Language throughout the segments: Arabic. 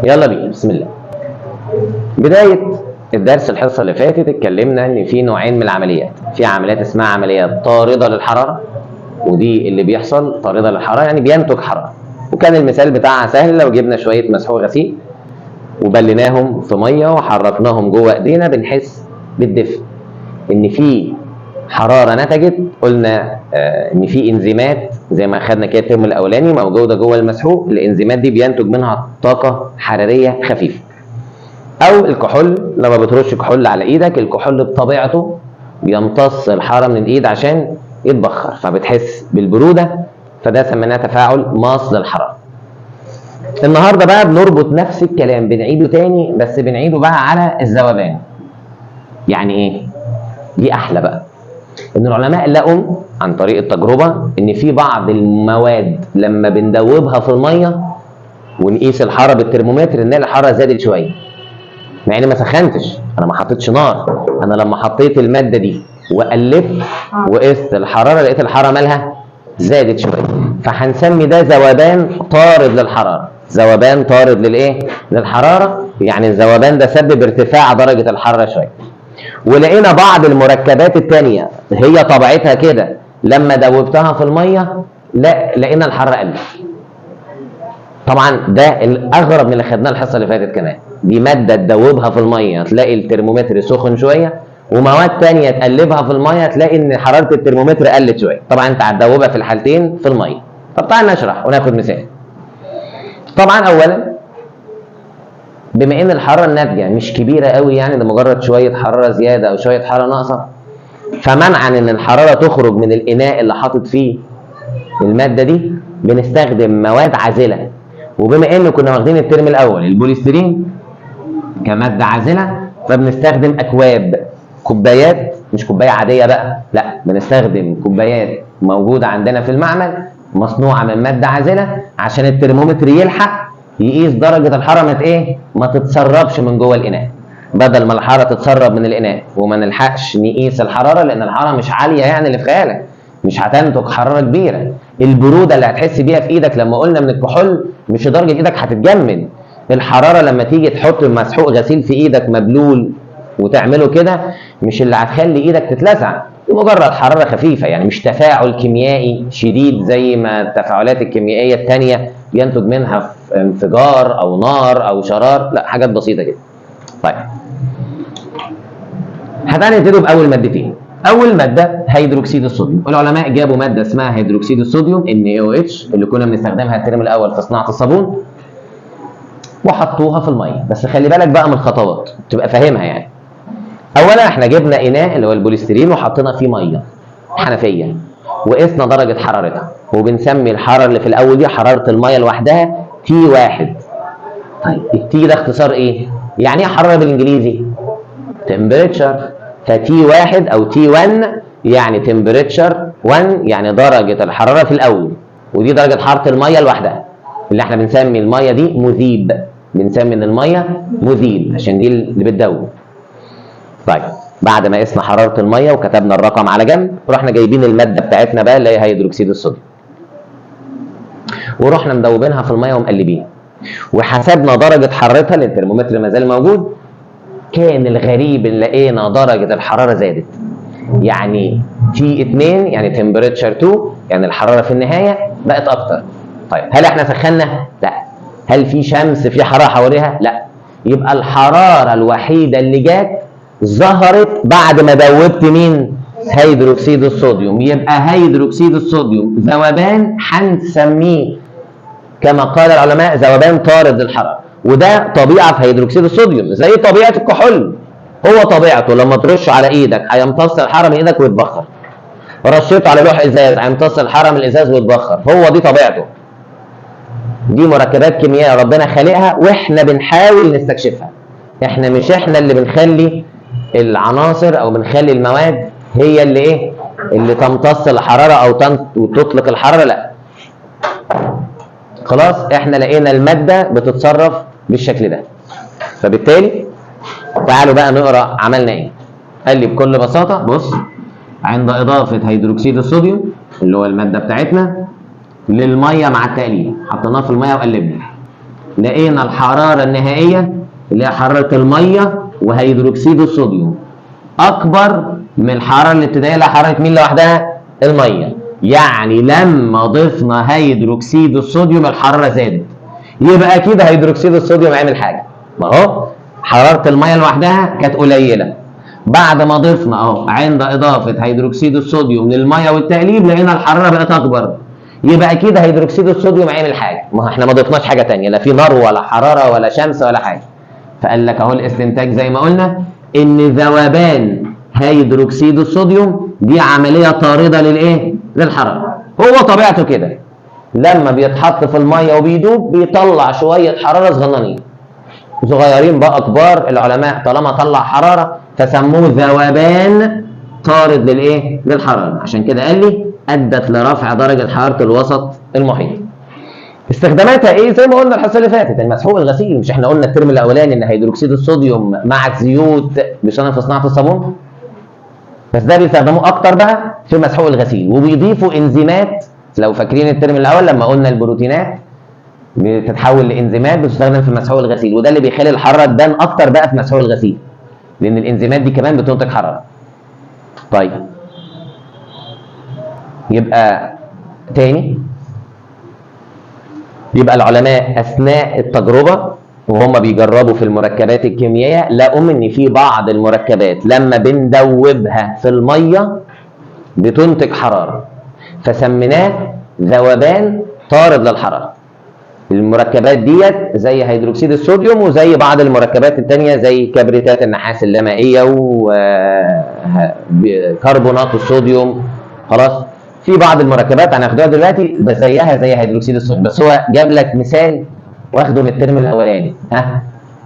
يلا بينا بسم الله. بداية الدرس الحصة اللي فاتت اتكلمنا ان في نوعين من العمليات، في عمليات اسمها عمليات طاردة للحرارة، ودي اللي بيحصل طاردة للحرارة يعني بينتج حرارة، وكان المثال بتاعها سهل. لو جبنا شوية مسحوق غسيل وبليناهم في مية وحركناهم جوه ايدينا بنحس بالدفء، ان في حرارة نتجت. قلنا ان في انزيمات زي ما اخدنا كده الترم الاولاني موجودة جوه المسحوق، الانزيمات دي بينتج منها طاقة حرارية خفيفة. او الكحول، لما بترش كحول على ايدك الكحول بطبيعته بيمتص الحرارة من الايد عشان يتبخر فبتحس بالبرودة، فده سميناه تفاعل ماص للحرارة. النهارده بقى بنربط نفس الكلام بنعيده تاني، بس بنعيده بقى على الذوبان. يعني ايه؟ دي احلى بقى. ان العلماء لقوا عن طريق التجربه ان في بعض المواد لما بندوبها في الميه ونقيس الحراره بالترمومتر نلاقي الحراره زادت شويه، مع اني ما سخنتش، انا ما حطيتش نار. انا لما حطيت الماده دي وقلبت وقست الحراره لقيت الحراره مالها زادت شويه، فهنسمي ده ذوبان طارد للحراره. ذوبان طارد للايه؟ للحراره، يعني الذوبان ده سبب ارتفاع درجه الحراره شويه. ولقينا بعض المركبات التانية هي طبيعتها كده لما دوبتها في الميه لا لقينا الحراره قلت. طبعا ده الاغرب من اللي خدناه الحصه اللي فاتت كمان. دي ماده تدوبها في الميه تلاقي الترمومتر سخن شويه، ومواد تانية تقلبها في الميه تلاقي ان حراره الترمومتر قلت شويه. طبعا انت هتدوبها في الحالتين في الميه. طب تعال نشرح وناخد مثال. طبعا اولا بما ان الحراره الناتجه مش كبيره قوي، يعني ده مجرد شويه حراره زياده او شويه حراره ناقصه، فمنعا ان الحراره تخرج من الاناء اللي حاطط فيه الماده دي بنستخدم مواد عازله. وبما ان كنا واخدين الترم الاول البوليسترين كماده عازله فبنستخدم اكواب، كوبايات، مش كوبايه عاديه بقى، لا بنستخدم كوبايات موجوده عندنا في المعمل مصنوعه من ماده عازله عشان الترمومتر يلحق يقيس درجه الحراره ما تتسربش من جوه الاناء. بدل ما الحراره تتسرب من الاناء وما نلحقش نقيس الحراره، لان الحراره مش عاليه يعني اللي في خيالك، مش هتنتج حراره كبيره. البروده اللي هتحس بيها في ايدك لما قلنا من الكحول مش لدرجه ايدك هتتجمد. الحراره لما تيجي تحط مسحوق غسيل في ايدك مبلول وتعمله كده مش اللي هتخلي ايدك تتلسع، مجرد حراره خفيفه، يعني مش تفاعل كيميائي شديد زي ما التفاعلات الكيميائيه الثانيه ينتج منها انفجار او نار او شرار، لا حاجات بسيطه جدا. طيب هنبتدي باول مادتين. اول ماده هيدروكسيد الصوديوم. العلماء جابوا ماده اسمها هيدروكسيد الصوديوم NaOH اللي كنا بنستخدمها الترم الاول في صناعه الصابون وحطوها في الميه. بس خلي بالك بقى من الخطوات تبقى فاهمها. يعني اولا احنا جبنا اناء اللي هو البوليسترين وحطينا فيه ميه حنفيه وقسنا درجه حرارتها، وبنسمي الحراره اللي في الاول دي حراره الميه لوحدها T1. طيب التي ده اختصار ايه؟ يعني ايه حراره بالانجليزي؟ تمبريتشر. فتي1 او T1 يعني تمبريتشر 1، يعني درجه الحراره في الاول، ودي درجه حراره الميه لوحدها اللي احنا بنسمي الميه دي مذيب. بنسمي ان الميه مذيب عشان دي اللي بتدوب. طيب بعد ما قسنا حراره الميه وكتبنا الرقم على جنب، رحنا جايبين الماده بتاعتنا بقى اللي هي هيدروكسيد الصوديوم ورحنا مدوبينها في الميه ومقلبين وحسبنا درجه حرارتها لان الترمومتر ما زال موجود. كان الغريب ان لقينا درجه الحراره زادت، يعني T2 يعني تمبريتشر 2 يعني الحراره في النهايه بقت اكتر. طيب هل احنا سخنا؟ لا. هل في شمس في حراره حواليها؟ لا. يبقى الحراره الوحيده اللي جت ظهرت بعد ما دوبت مين؟ هيدروكسيد الصوديوم. يبقى هيدروكسيد الصوديوم ذوبان هنسميه كما قال العلماء ذوبان طارد للحراره، وده طبيعه في هيدروكسيد الصوديوم زي طبيعه الكحول. هو طبيعته لما ترشه على ايدك هيمتص الحراره من ايدك ويتبخر، رشيته على لوح ازاز هيمتص الحراره من الازاز ويتبخر. هو دي طبيعته. دي مركبات كيميائيه ربنا خالقها واحنا بنحاول نستكشفها. احنا مش احنا اللي بنخلي العناصر او بنخلي المواد هي اللي اللي تمتص الحراره او تطلق الحراره، لا. خلاص احنا لقينا الماده بتتصرف بالشكل ده. فبالتالي تعالوا بقى نقرا عملنا ايه. قال لي بكل بساطه بص، عند اضافه هيدروكسيد الصوديوم اللي هو الماده بتاعتنا للميه مع التقليب، حطيناه في الميه وقلبنا لقينا الحراره النهائيه اللي هي حراره الميه وهيدروكسيد الصوديوم اكبر من الحراره الابتدائيه اللي حراره مين لوحدها؟ الميه. يعني لما ضفنا هيدروكسيد الصوديوم الحراره زادت، يبقى اكيد هيدروكسيد الصوديوم عمل حاجه. ما هو حراره الميه لوحدها كانت قليله، بعد ما ضفنا اهو عند اضافه هيدروكسيد الصوديوم للميه والتقليب لقينا الحراره بقت اكبر، يبقى اكيد هيدروكسيد الصوديوم عمل حاجه. ما احنا ما ضفناش حاجه ثانيه، لا في نار ولا حراره ولا شمس ولا حاجه. فقال لك اهو الاستنتاج زي ما قلنا ان ذوبان هيدروكسيد الصوديوم دي عمليه طارده للايه؟ للحراره. هو طبيعته كده، لما بيتحط في الميه وبيدوب بيطلع شويه حراره صغيرين بقى كبار. العلماء طالما طلع حراره فسموه ذوبان طارد للايه؟ للحراره. عشان كده قال لي ادت لرفع درجه حراره الوسط المحيط. استخداماتها ايه؟ زي ما قلنا الحصه اللي فاتت، المسحوق الغسيل. مش احنا قلنا الترم الاولاني ان هيدروكسيد الصوديوم مع الزيوت بيشتغل في صناعه الصابون؟ بس ده بيستخدموه اكتر بقى في مسحوق الغسيل، وبيضيفوا انزيمات. لو فاكرين الترم الاول لما قلنا البروتينات بتتحول لانزيمات بتستخدم في مسحوق الغسيل، وده اللي بيخلي الحراره تبان اكتر بقى في مسحوق الغسيل، لان الانزيمات دي كمان بتنتج حراره. طيب يبقى تاني، يبقى العلماء اثناء التجربه وهم بيجربوا في المركبات الكيميائيه لقوا ان في بعض المركبات لما بندوبها في الميه بتنتج حراره، فسميناه ذوبان طارد للحراره. المركبات ديت زي هيدروكسيد الصوديوم وزي بعض المركبات الثانيه زي كبريتات النحاس اللامائيه وكربونات الصوديوم. خلاص، في بعض المركبات هناخدها دلوقتي بس زيها زي هيدروكسيد الصوديوم، بس هو جاب لك مثال واخده من الترم الاولاني.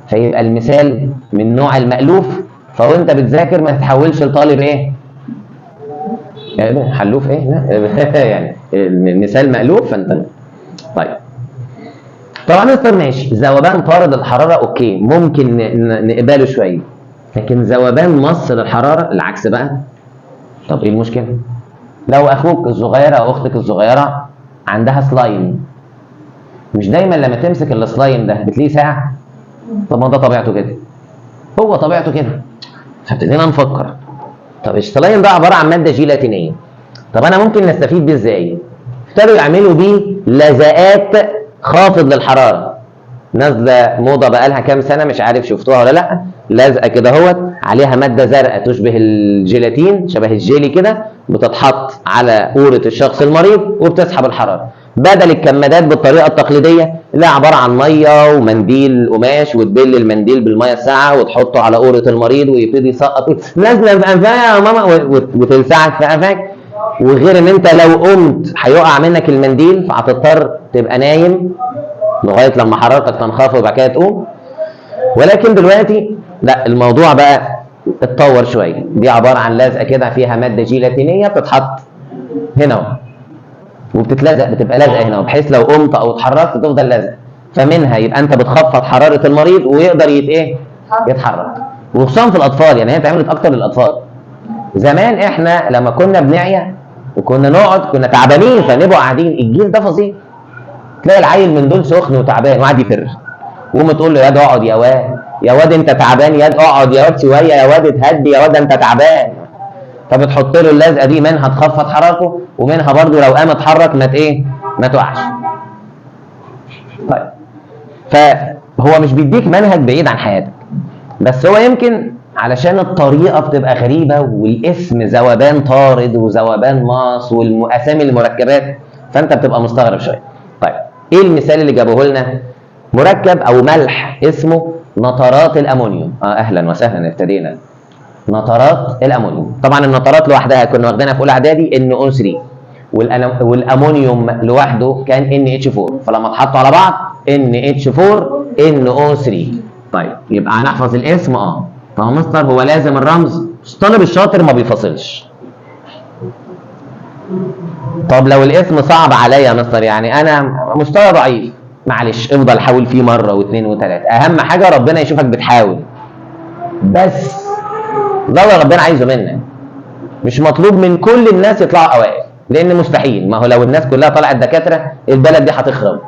فيبقى المثال من نوع المألوف، فوانت بتذاكر ما تتحولش لطالب ايه؟ حلوف ايه؟ لا يعني المثال مألوف فانت. طيب طبعا مستر ماشي، ذوبان طارد الحراره اوكي ممكن نقبله شويه، لكن ذوبان مص للحراره العكس بقى. طب ايه المشكله؟ لو اخوك الصغيره او اختك الصغيره عندها سلايم، مش دايما لما تمسك السلايم ده بتلاقيه ساقع؟ طب ما ده طبيعته كده، هو طبيعته كده. فابتدينا نفكر، طب السلايم ده عباره عن ماده جيلاتينيه، طب انا ممكن نستفيد بيه ازاي؟ ابتدوا يعملوا بيه لزقات خافض للحراره، نازله موضه بقالها كام سنه، مش عارف شفتوها ولا لا. لزقه كده اهوت عليها ماده زرقاء تشبه الجيلاتين، شبه الجيلي كده، بتتحط على قوره الشخص المريض وبتسحب الحراره، بدل الكمادات بالطريقه التقليديه اللي هي عباره عن ميه ومنديل قماش، وتبل المنديل بالميه الساقعه وتحطه على قوره المريض ويبتدي يسقط نازله في قفايا يا ماما وتلسعك في قفاك. وغير ان انت لو قمت هيقع منك المنديل فهتضطر تبقى نايم لغايه لما حرارتك تنخفض وبعد كده تقوم. ولكن دلوقتي لا، الموضوع بقى اتطور شويه، دي عباره عن لزقه كده فيها ماده جيلاتينيه بتتحط هنا وبتتلزق، بتبقى لازقه هنا، بحيث لو قمت او اتحركت تفضل لازقه. فمنها يبقى انت بتخفض حراره المريض ويقدر يتحرك. وخصوصا في الاطفال، يعني هي اتعملت اكتر للاطفال. زمان احنا لما كنا بنعيا وكنا نقعد كنا تعبانين فنبقى قاعدين، الجيل ده فظيع، تلاقي العيل من دول سخن وتعبان وقاعد يفر، وقوم تقول له يا واد اقعد يا واد، يا واد انت تعبان، يا واد اقعد يا واد شويه، يا واد اتهدي، يا واد انت تعبان. فبتحط له اللزقه دي، منها تخفض حرارته ومنها برضو لو قام اتحرك ما تقعش. طيب فهو مش بيديك منهج بعيد عن حياتك، بس هو يمكن علشان الطريقه بتبقى غريبه والاسم ذوبان طارد وذوبان ماس والاسامي المركبات، فانت بتبقى مستغرب شويه. طيب ايه المثال اللي جابوه لنا؟ مركب او ملح اسمه نترات الامونيوم. اهلا وسهلا، ابتدينا. نترات الامونيوم، طبعا النترات لوحدها كنا واخدينها في اولى اعدادي NO3، والامونيوم لوحده كان NH4، فلما اتحطوا على بعض NH4 NO3. طيب يبقى هنحفظ الاسم. طب مستر هو لازم الرمز؟ الطالب الشاطر ما بيفصلش. طب لو الاسم صعب عليا يا مستر، يعني انا مستوى ضعيف، معلش افضل حاول فيه مره واثنين وثلاثه، اهم حاجه ربنا يشوفك بتحاول، بس ده اللي ربنا عايزه منك. مش مطلوب من كل الناس يطلعوا اوائل، لان مستحيل، ما هو لو الناس كلها طلعت دكاتره البلد دي هتخرب.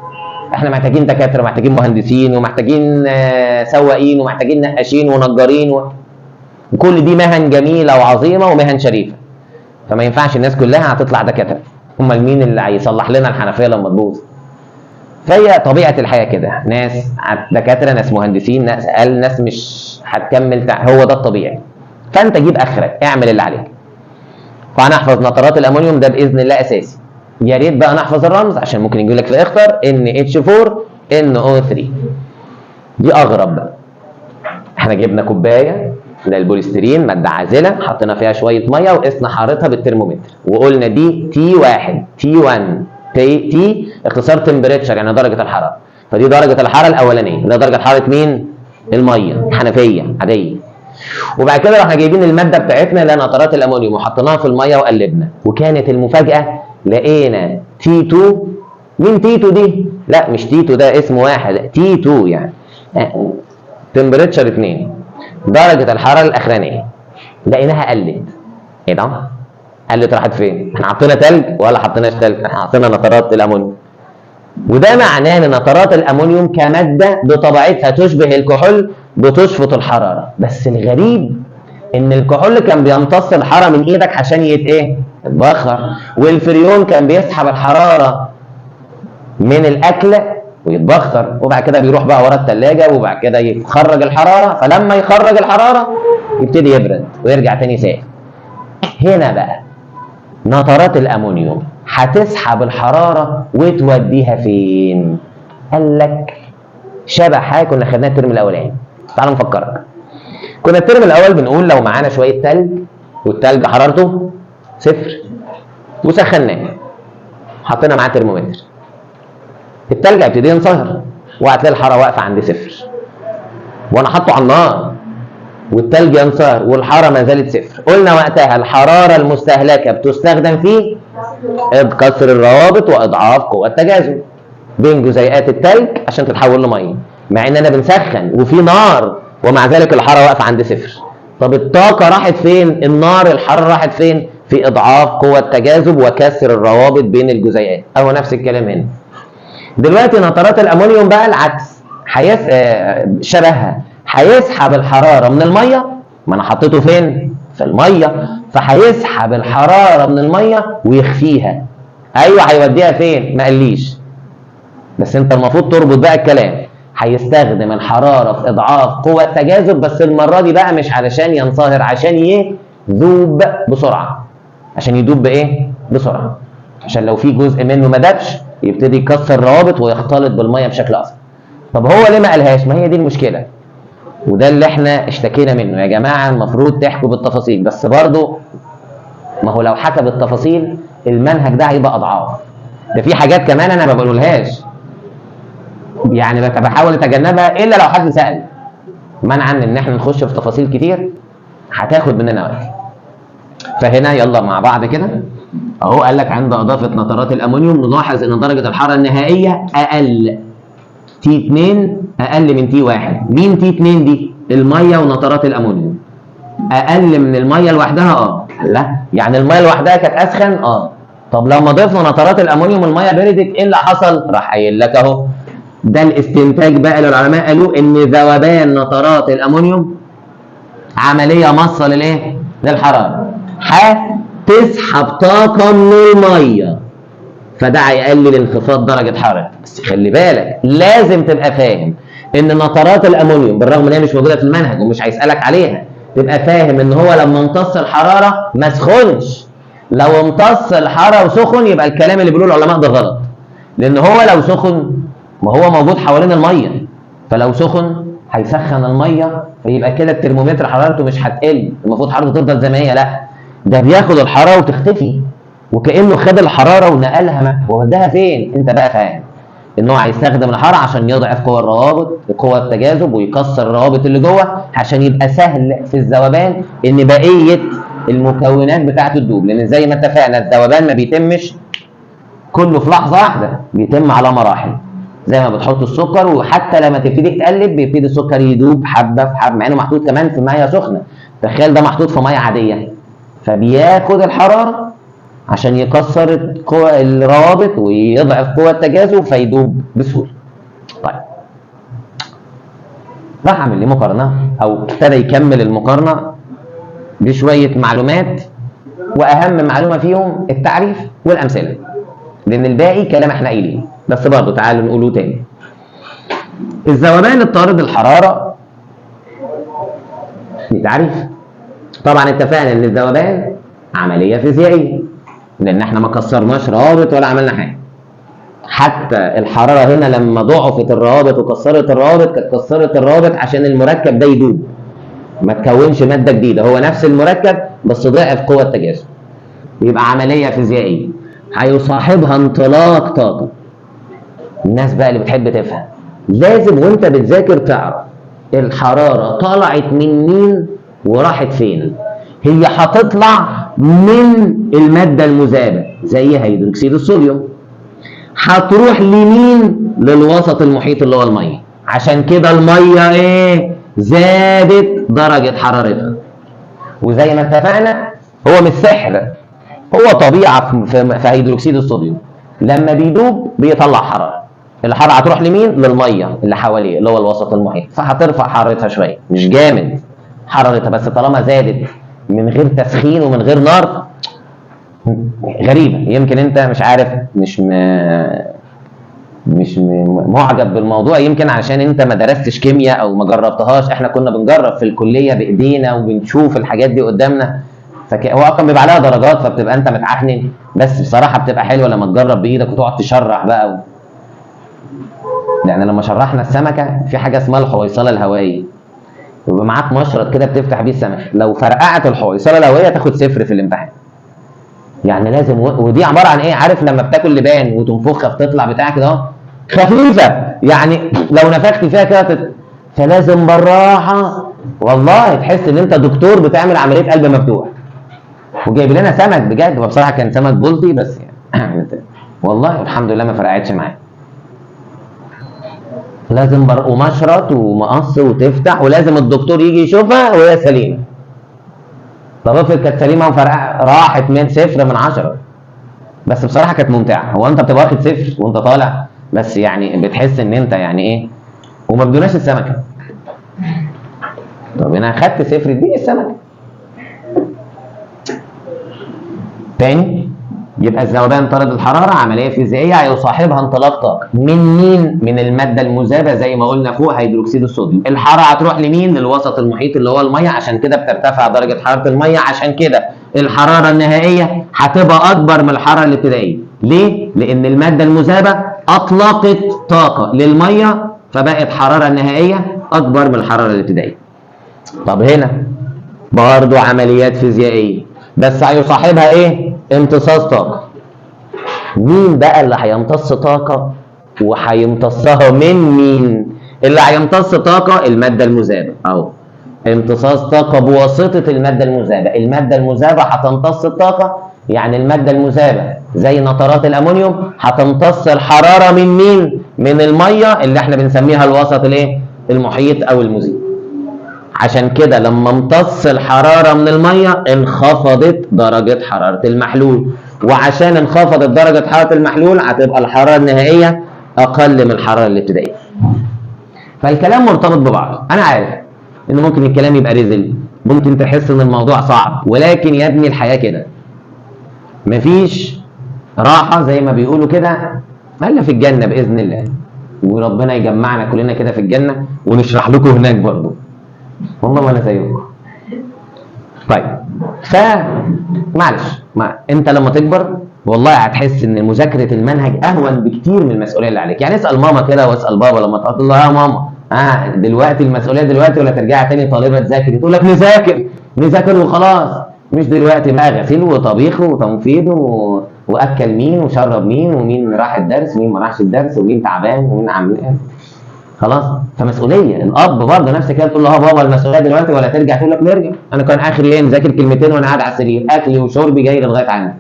احنا محتاجين دكاتره، محتاجين مهندسين، ومحتاجين سواقين، ومحتاجين نقاشين ونجارين وكل دي مهن جميله وعظيمه ومهن شريفه. فما ينفعش الناس كلها هتطلع دكاتره. امال مين اللي هيصلح لنا الحنفيه لما تبوظ؟ فهي طبيعه الحياه كده، ناس دكاتره، ناس مهندسين، ناس مش هتكمل هو ده الطبيعي. فانت جيب اخرك، اعمل اللي عليك. فهنحفظ نترات الامونيوم ده باذن الله اساسي. يا ريت بقى نحفظ الرمز عشان ممكن يجي لك في اخطر NH4NO3. دي اغرب بقى. احنا جبنا كوبايه ده البوليسترين ماده عازله، حطينا فيها شويه ميه وقسنا حرارتها بالترمومتر، وقلنا دي T1 T اختصار تمبريتشر يعني درجه الحراره. فدي درجه الحراره الاولانيه، ده درجه حراره مين؟ الميه الحنفيه عاديه. وبعد كده رحنا جايبين الماده بتاعتنا اللي نترات الامونيوم وحطيناها في الميه وقلبنا، وكانت المفاجاه لقينا T2. مين T2 دي؟ لا مش T2 ده اسم واحد، T2 يعني تمبريتشر 2 درجه الحراره الاخرانيه. لقيناها قلت. ايه ده؟ قلت راحت فين؟ احنا حطينا تلج ولا حطيناش تلج؟ احنا حطينا نترات الامونيوم. وده معناه ان نترات الامونيوم كماده بطبيعتها تشبه الكحول بتشفط الحراره، بس الغريب ان الكحول كان بيمتص الحراره من ايدك عشان يتبخر، والفريون كان بيسحب الحراره من الاكل ويتبخر، وبعد كده بيروح بقى ورا الثلاجه وبعد كده يخرج الحراره، فلما يخرج الحراره يبتدي يبرد ويرجع تاني ساخن. هنا بقى نترات الامونيوم هتسحب الحراره وتوديها فين؟ قال لك شبه حاجه كنا خدناها الترم الاولاني. تعال نفكرك. كنا الترم الاول بنقول لو معانا شويه تلج والتلج حرارته 0 وسخناه، حطينا معاه ترمومتر، التلج هيبتدي ينصهر وهتلاقي الحراره واقفه عند 0. وانا حاطه على النار والتلج ينصهر والحراره ما زالت 0. قلنا وقتها الحراره المستهلكه بتستخدم في كسر الروابط واضعاف قوى التجاذب بين جزيئات التلج عشان تتحول لميه، مع اننا بنسخن وفي نار ومع ذلك الحراره واقفه عند 0. طب الطاقه راحت فين؟ النار الحراره راحت فين؟ في اضعاف قوى التجاذب وكسر الروابط بين الجزيئات. اهو نفس الكلام هنا. دلوقتي نترات الامونيوم بقى العكس، شبهها، هيسحب الحراره من الميه، ما انا حطيته فين؟ في الميه، فهيسحب الحراره من الميه ويخفيها. ايوه هيوديها فين؟ ما قاليش، بس انت المفروض تربط بقى الكلام. هيستخدم الحراره في اضعاف قوى التجاذب، بس المره دي بقى مش علشان ينصهر، عشان يذوب بسرعه. عشان يدوب بسرعه، عشان لو في جزء منه ما دابش يبتدي يكسر روابط ويختلط بالميه بشكل اسرع. طب هو ليه ما قالهاش؟ ما هي دي المشكله، وده اللي احنا اشتكينا منه. يا جماعه المفروض تحكوا بالتفاصيل، بس برضه ما هو لو حكى بالتفاصيل المنهج ده هيبقى اضعاف. ده في حاجات كمان انا ما بقولهاش، يعني بحاول اتجنبها الا لو حد سال، منعا ان احنا نخش في تفاصيل كتير هتاخد مننا وقت. فهنا يلا مع بعض كده اهو. قال لك عند اضافه نترات الامونيوم نلاحظ ان درجه الحراره النهائيه اقل، T2 اقل من T1. مين T2 دي؟ الميه ونترات الامونيوم. اقل من الميه لوحدها؟ لا يعني الميه لوحدها كانت اسخن. طب لما ضفنا نترات الامونيوم الميه بردت، ايه اللي حصل؟ راح قايل لك اهو، ده الاستنتاج بقى اللي العلماء قالوا ان ذوبان نترات الامونيوم عمليه مصه للحراره، هتسحب طاقه من الميه، فده هيقلل انخفاض درجه حرارة. بس خلي بالك لازم تبقى فاهم ان نترات الامونيوم بالرغم ان هي مش موجوده في المنهج ومش هيسالك عليها، تبقى فاهم ان هو لما امتص الحراره ما سخنش. لو امتص الحراره وسخن يبقى الكلام اللي بيقوله العلماء ده غلط، لان هو لو سخن ما هو موجود حوالين الميه، فلو سخن هيسخن الميه، فيبقى كده الترمومتر حرارته مش هتقل، المفروض حرارته تفضل زي ما هي. لا ده بياخد الحراره وتختفي، وكانه خد الحراره ونقلها ووداها فين؟ انت بقى فاهم ان هو هيستخدم الحراره عشان يضعف قوى الروابط وقوى التجاذب ويكسر الروابط اللي جوه، عشان يبقى سهل في الذوبان ان بقيه المكونات بتاعته تدوب. لان زي ما اتفقنا الذوبان ما بيتمش كله في لحظه واحده، بيتم على مراحل. زي ما بتحط السكر، وحتى لما تبتدي تقلب بيبتدي السكر يدوب حبه في حبه، مع انه محطوط كمان في ميه سخنه. تخيل ده محطوط في ميه عاديه، فبياخد الحراره عشان يكسر الروابط ويضعف قوى التجاذب فيدوب بسهوله. راح عامل لي مقارنه او ابتدى يكمل المقارنه بشويه معلومات، واهم معلومه فيهم التعريف والامثله، لان الباقي كلام احنا قايلينه. بس برضه تعالوا نقوله تاني. الذوبان الطارد للحراره تعريف. طبعا اتفقنا ان الذوبان عمليه فيزيائيه، لان احنا ما كسرناش روابط ولا عملنا حاجه. حتى الحراره هنا لما ضعفت الروابط وكسرت الروابط، كانت كسرت الروابط عشان المركب ده يدوب، ما تكونش ماده جديده، هو نفس المركب بس ضعف قوه التجاذب. يبقى عمليه فيزيائيه هيصاحبها انطلاق طاقه. الناس بقى اللي بتحب تفهم لازم وانت بتذاكر تعرف الحراره طلعت من مين وراحت فين. هي هتطلع من الماده المذابه زي هيدروكسيد الصوديوم، هتروح لمين؟ للوسط المحيط اللي هو الميه. عشان كده الميه ايه؟ زادت درجه حرارتها. وزي ما اتفقنا هو مش سحر، هو طبيعه في هيدروكسيد الصوديوم، لما بيدوب بيطلع حراره. الحراره هتروح لمين؟ للميه اللي حواليه اللي هو الوسط المحيط، فهترفع حرارتها شويه، مش جامد حرارتها، بس طالما زادت من غير تسخين ومن غير نار غريبه. يمكن انت مش عارف، مش معجب بالموضوع، يمكن عشان انت ما درستش كيمياء او ما جربتهاش. احنا كنا بنجرب في الكليه بايدينا وبنشوف الحاجات دي قدامنا، هو اصلا بيبقى عليها درجات فبتبقى انت متعحنن، بس بصراحه بتبقى حلوه لما تجرب بايدك وتقعد تشرح بقى يعني لما شرحنا السمكه في حاجه اسمها الحويصله الهوائيه، يبقى معاك مشرط كده بتفتح بيه السمكه، لو فرقعت الحويصله الهوائيه تاخد 0 في الامتحان. يعني لازم ودي عباره عن ايه؟ عارف لما بتاكل لبان وتنفخها بتطلع بتاع كده اهو خفيفه، يعني لو نفخت فيها كده فلازم بالراحه، والله تحس ان انت دكتور بتعمل عمليه قلب مفتوح. وجايب لنا سمك بجد، وبصراحه كان سمك بلطي بس يعني والله الحمد لله ما فرقعتش معايا. لازم ومشرط ومقص وتفتح، ولازم الدكتور يجي يشوفها وهي سليمه. طب افرض كانت سليمه وفرقعت راحت من 0 من 10، بس بصراحه كانت ممتعه. هو انت بتبقى واخد 0 وانت طالع، بس يعني بتحس ان انت يعني ايه، وما بدوناش السمكه. طب انا اخدت 0 اديني السمكه تاني. يبقى الذوبان طارد الحراره عمليه فيزيائيه هيصاحبها انطلاق طاقه من مين؟ من الماده المذابه زي ما قلنا فوق هيدروكسيد الصوديوم. الحراره هتروح لمين؟ للوسط المحيط اللي هو الميه، عشان كده بترتفع درجه حراره الميه، عشان كده الحراره النهائيه هتبقى اكبر من الحراره الابتدائيه. ليه؟ لان الماده المذابه اطلقت طاقه للميه، فبقت حراره النهائيه اكبر من الحراره الابتدائيه. طب هنا برضه عمليات فيزيائيه بس هيصاحبها ايه؟ امتصاص طاقه. مين بقى اللي هيمتص طاقه وهيمتصها من مين؟ اللي هيمتص طاقه الماده المذابه اهو، امتصاص طاقه بواسطه الماده المذابه. الماده المذابه هتمتص الطاقه، يعني الماده المذابه زي نترات الامونيوم هتمتص الحراره من مين؟ من الميه اللي احنا بنسميها الوسط الايه؟ المحيط او المذيب. عشان كده لما امتص الحراره من الميه انخفضت درجه حراره المحلول، وعشان انخفضت درجه حراره المحلول هتبقى الحراره النهائيه اقل من الحراره الابتدائيه. فالكلام مرتبط ببعضه. انا عارف ان ممكن الكلام يبقى رزل، ممكن تحس ان الموضوع صعب، ولكن يا ابني الحياه كده مفيش راحه زي ما بيقولوا كده الا في الجنه باذن الله، وربنا يجمعنا كلنا كده في الجنه ونشرح لكم هناك برضه، والله ما انا زيكم. طيب معلش انت لما تكبر والله هتحس ان مذاكره المنهج اهون بكتير من المسؤوليه اللي عليك. يعني اسال ماما كده واسال بابا لما تقول له يا ماما دلوقتي المسؤوليه دلوقتي ولا ترجعي تاني طالبه تذاكر؟ تقول لك نذاكر وخلاص، مش دلوقتي بقى غسيل وطبيخ وتنفيض واكل مين وشرب مين ومين راح الدرس ومين ما راحش الدرس ومين تعبان ومين عامل ايه. خلاص، فمسؤوليه. الاب برضه نفس كده، تقول له بابا المسؤوليه دلوقتي ولا ترجع؟ تقول لك نرجع، انا كان اخري ايه؟ مذاكر كلمتين وانا قاعد على السرير، اكلي وشربي جاي لغايه عندي.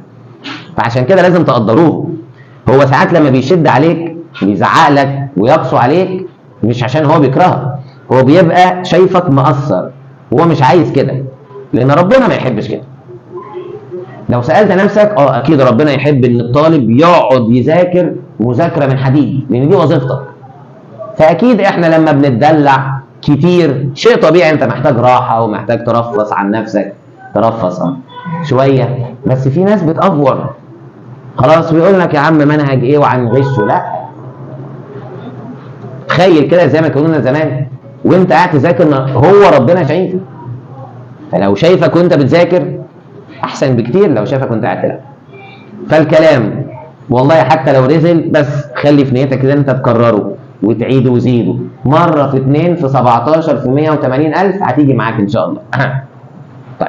فعشان كده لازم تقدروه. هو ساعات لما بيشد عليك بيزعق لك ويقسو عليك مش عشان هو بيكرهك، هو بيبقى شايفك مقصر، هو مش عايز كده، لان ربنا ما يحبش كده. لو سالت نفسك اكيد ربنا يحب ان الطالب يقعد يذاكر مذاكره من حديد، لان دي وظيفتك. فاكيد احنا لما بنتدلع كتير شيء طبيعي، انت محتاج راحه ومحتاج ترفص عن نفسك، ترفص شويه. بس في ناس بتأفور خلاص ويقول لك يا عم منهج ايه وهنغشه. لا، تخيل كده زي ما كنا زمان وانت قاعد تذاكر، هو ربنا شايفك، فلو شايفك وانت بتذاكر احسن بكتير لو شايفك وانت قاعد تلعب. فالكلام والله حتى لو نزل، بس خلي في نيتك كده انت تكرره وتعيده وزيده مره في 2 في 17 في 180 الف، هتيجي معاك ان شاء الله. طيب،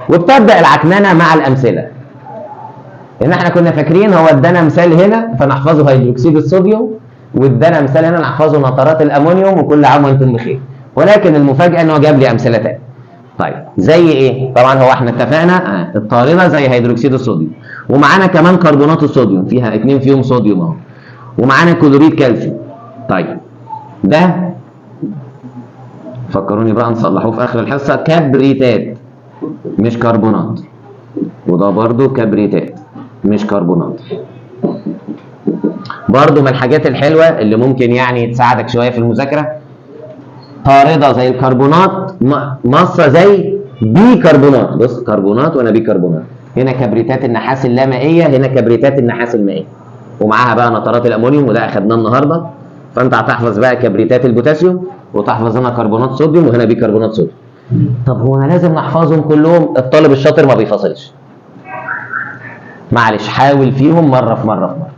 وبتبدا العكننه مع الامثله. ان احنا كنا فاكرين هو ادانا مثال هنا فنحفظه هيدروكسيد الصوديوم، وادانا مثال هنا نحفظه نترات الامونيوم، وكل عام وانتم بخير. ولكن المفاجاه ان هو جاب لي امثله تاني. طيب زي ايه؟ طبعا هو احنا اتفقنا الطارده زي هيدروكسيد الصوديوم، ومعانا كمان كربونات الصوديوم، فيها 2 فيهم صوديوم اهو، ومعانا كلوريد كالسيوم. طيب ده فكروني بقى نصلحوه في اخر الحصه، كبريتات مش كربونات، وده برضو كبريتات مش كربونات. برضو من الحاجات الحلوه اللي ممكن يعني تساعدك شويه في المذاكره، طارده زي الكربونات، مصه زي بيكربونات. بص كربونات وانا بيكربونات، هنا كبريتات النحاس اللامائيه، هنا كبريتات النحاس المائيه، ومعاها بقى نترات الامونيوم وده اخدناه النهارده. فانت هتحفظ بقى كبريتات البوتاسيوم، وتحفظ هنا كربونات صوديوم وهنا بيكربونات صوديوم. طب هو انا لازم نحفظهم كلهم؟ الطالب الشاطر ما بيفصلش، معلش حاول فيهم مره في مره في مره.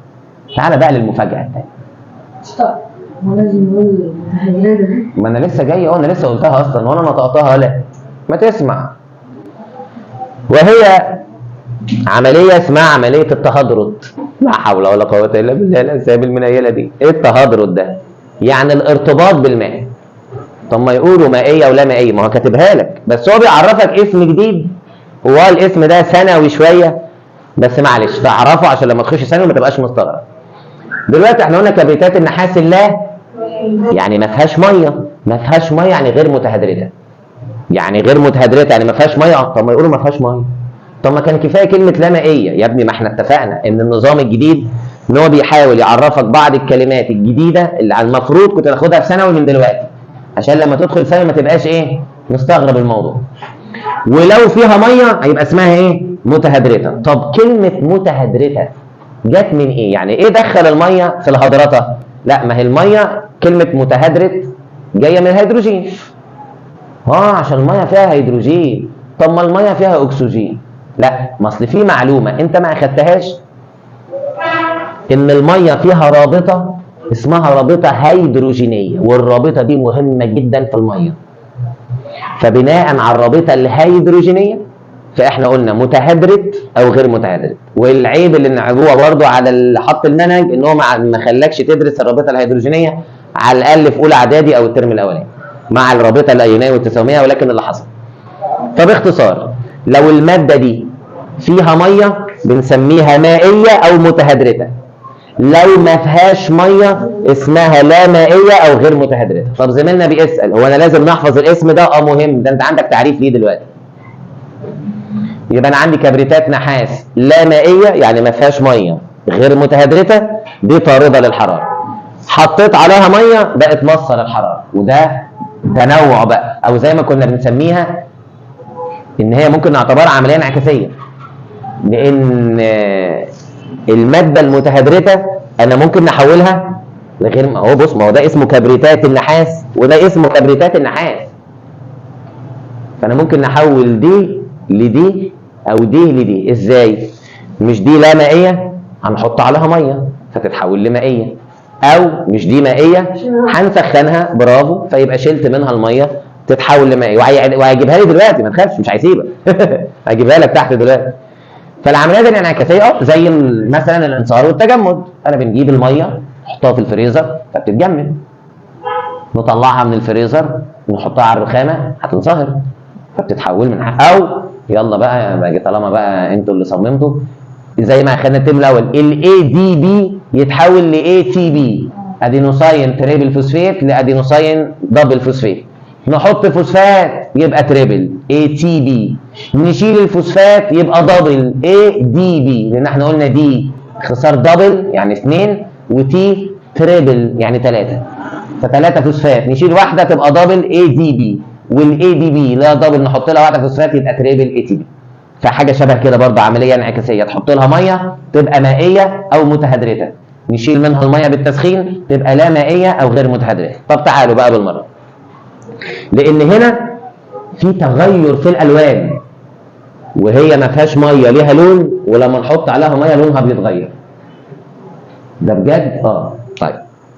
تعالى بقى للمفاجاه الثانيه. هو لازم نقول المتهيئات دي؟ ما انا لسه جاي اهو، انا لسه قلتها اصلا وانا نطقتها. لا ما تسمع. وهي عمليه اسمها عمليه التهدرد. لا حول ولا قوه الا بالله الاسباب المنيله دي. ايه التهدرد ده؟ يعني الارتباط بالماء. طب ما يقولوا مائيه ولا مائيه، ما هو كاتبها لك، بس هو بيعرفك اسم جديد، وهو الاسم ده ثانوي شويه، بس معلش تعرفه عشان لما تخش ثانوي ما تبقاش مستغرب. دلوقتي احنا قلنا كبريتات النحاس يعني ما فيهاش ميه، ما فيهاش ميه يعني غير متهدرته، يعني غير متهدرته يعني ما فيهاش ميه. طب ما يقولوا ما فيهاش ميه، طب ما كان كفايه كلمه لا مائيه يا ابني. ما احنا اتفقنا ان النظام الجديد ان هو بيحاول يعرفك بعض الكلمات الجديده اللي المفروض كنت تاخدها في ثانوي من دلوقتي، عشان لما تدخل ثانوي ما تبقاش ايه مستغرب الموضوع. ولو فيها ميه هيبقى اسمها ايه؟ متهدرته. طب كلمه متهدرته جت من ايه؟ يعني ايه دخل الميه في الهدرته؟ لا ما هي الميه كلمه متهدرت جايه من الهيدروجين. عشان الميه فيها هيدروجين. طب ما الميه فيها اكسجين. لا، ما اصل في معلومه انت ما اخدتهاش، ان الميه فيها رابطه اسمها رابطه هيدروجينيه، والرابطه دي مهمه جدا في الميه. فبناء على الرابطه الهيدروجينيه فاحنا قلنا متهدرت او غير متهدرت. والعيب اللي نعيبوها برضو على اللي حط المنهج ان هو ما خلاكش تدرس الرابطه الهيدروجينيه على الاقل في اولى اعدادي او الترم الاولاني مع الرابطه الايونيه والتساهميه. ولكن اللي حصل، فباختصار لو الماده دي فيها ميه بنسميها مائيه او متهدرته، لو ما فيهاش ميه اسمها لا مائيه او غير متهدرته. طب زميلنا بيسال هو انا لازم نحفظ الاسم ده؟ مهم، ده انت عندك تعريف ليه دلوقتي. يبقى انا عندي كبريتات نحاس لا مائيه يعني ما فيهاش ميه، غير متهدرته دي طارده للحراره، حطيت عليها ميه بقت مصه للحراره. وده تنوع بقى، او زي ما كنا بنسميها ان هي ممكن نعتبرها عمليه انعكاسيه، لان الماده المتهدرته انا ممكن نحولها لغير. ما هو بص، ما هو ده اسمه كبريتات النحاس وده اسمه كبريتات النحاس، فانا ممكن نحول دي لدي او دي لدي. ازاي؟ مش دي لا مائيه هنحط عليها ميه فتتحول لمائيه، او مش دي مائيه هنسخنها برافو فيبقى شلت منها الميه تتحول لمائيه. وهيجيبها لي دلوقتي ما تخافش مش هيسيبك هجيبها لك تحت دلوقتي. فالعمليات الانعكاسيه زي مثلا الانصهار والتجمد، انا بنجيب الميه نحطها في الفريزر فبتتجمد، نطلعها من الفريزر نحطها على الرخامه هتنصهر فبتتحول من او يلا بقى طالما بقى انتوا اللي صممتوا زي ما اخدنا الترم الاول الاي دي بي يتحول لاي تي بي، ادينوساين تريبل فوسفات لادينوساين دبل فوسفات. نحط فوسفات يبقى تريبل اي تي بي، نشيل الفوسفات يبقى دبل اي دي بي، لان احنا قلنا دي اختصار دبل يعني 2 وتي تريبل يعني 3. ف3 فوسفات نشيل واحده تبقى دبل اي دي بي، والاي دي بي لا دبل نحط لها واحده فوسفات يبقى تريبل اي تي بي. فحاجه شبه كده برضه عمليه انعكاسيه، تحط لها ميه تبقى مائيه او متهدرته، نشيل منها الميه بالتسخين تبقى لا مائيه او غير متهدرته. طب تعالوا بقى بالمره، لان هنا في تغير في الالوان وهي ما فيهاش ميه ليها لون، ولما نحط عليها ميه لونها بيتغير. ده بجد؟ طيب